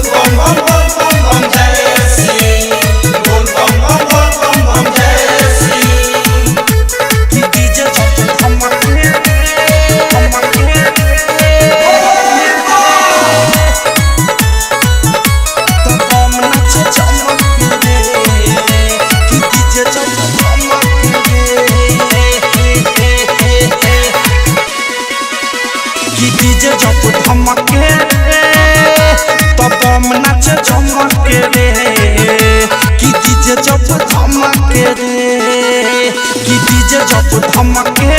बोल बम बम बम बम बम जय श्री बोल बम बम बम बम बम जय श्री कि डीजे जब धमके तो बम नाचे चमके कि डीजे जब कि डीजे जब धमके तो बम नाचे चमके कि डीजे जब धमके कि डीजे जब धमके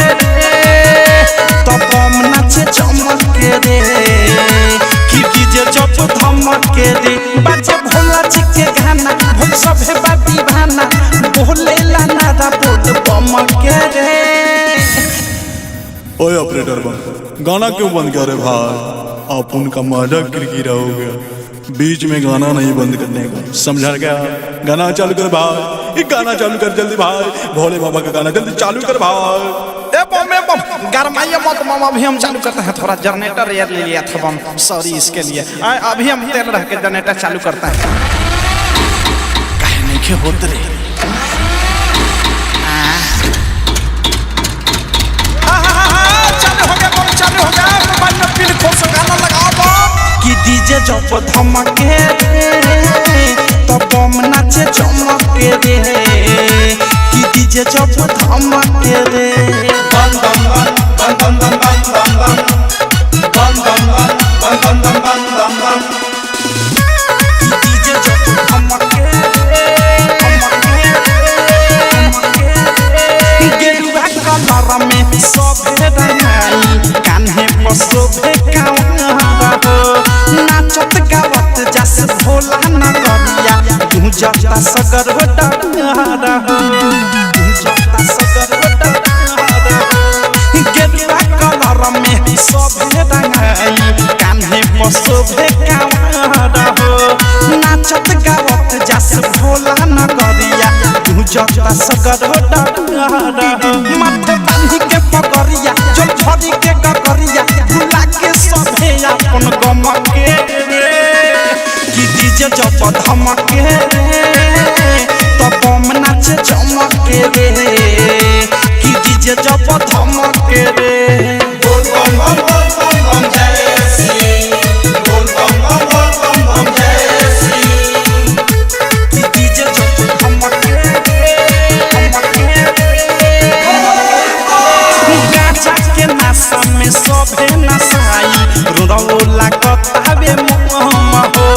तो बम नाचे चमके कि डीजे जब धमके बाजे भोला जी के गाना भोल सभे बाती भाना बोले ला नारा बोल बम के ओए ऑपरेटर बंद गाना क्यों बंद कर रहे भाई? आप उनका मजाक किरकिरा हो गया, बीच में गाना नहीं बंद करने का, समझा गया? गाना चालू कर भाई, ये गाना चालू कर जल्दी भाई, भोले बाबा का गाना जल्दी चालू कर भाई। ए बम गरमाइए मत बम, अभी हम चालू करते हैं। थोड़ा जनरेटर यार ले लिया था बम, सॉरी इसके लिए। अभी हम तेल रह के जनरेटर चालू करते हैं। काहे नहीं के होत रे कि डीजे जब धमके तो बम नाचे चमके कि डीजे जब धमके बम बम बम बम बम बम बम बम बम बम बम बम बम बम बम कि डीजे जब धमके गेरुआ कलर में सभे रंगाई कान्हे पर शोभे नाचत गावत जस भोला नगरिया गुंजता सगर डरा गुंजता सगर डरा गेरुआ कलर में सभे रंगाई कान्हे पर शोभे नाचत गावत जस भोला नगरिया गुंजता सगर डरा माथे बांधी के पगरिया जो झड़ी के गगरिया भुला के सभे अपन गम के कि डीजे जब धमके तो बम नाचे चमके कि डीजे जब धमके बोल बम बम बम बम बम जय श्री बोल बम बम बम बम बम जय श्री कि डीजे जब धमके गाजा के नशा में सभे नशाई रोला कतावे मोहम हो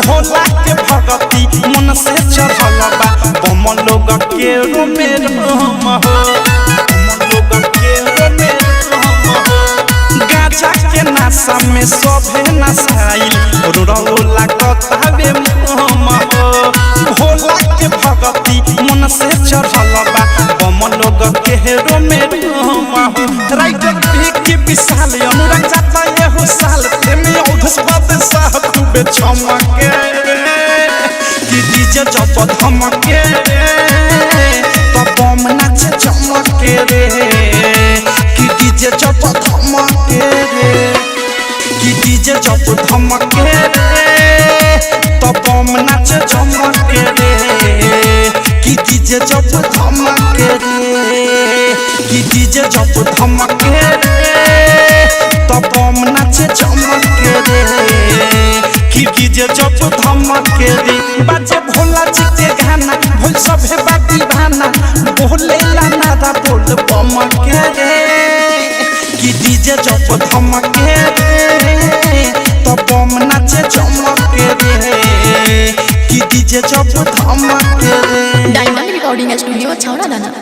भोला के भगती मन से चढ़ल बा बम लोग के रोमे रोम हो बम लोग के रोमे रोम हो गाजा के नशा में सभे नशाई रोला कतावे मोहम हो भोला के भगती मन से चढ़ल बा बम लोग के रोमे रोम हो राइटर के विशाल अनुराग जाता ये हो साल प्रेमी औधस बात साह खूबे चमके कि डीजे जब धमके तो बम नाचे चमके कि डीजे जब धमके कि डीजे जब धमके तो बम नाचे चमके कि डीजे जब धमके कि डीजे जब धमके तो बम नाचे चमके कि डीजे जब धमके बाजे भोला जी के गाना भोल सभे बाती भाना बोले ला नारा बोल बम के कि डीजे जब धमके तो बम नाचे चमके कि डीजे जब धमके डायमंड रिकॉर्डिंग स्टूडियो छौड़ा दाना।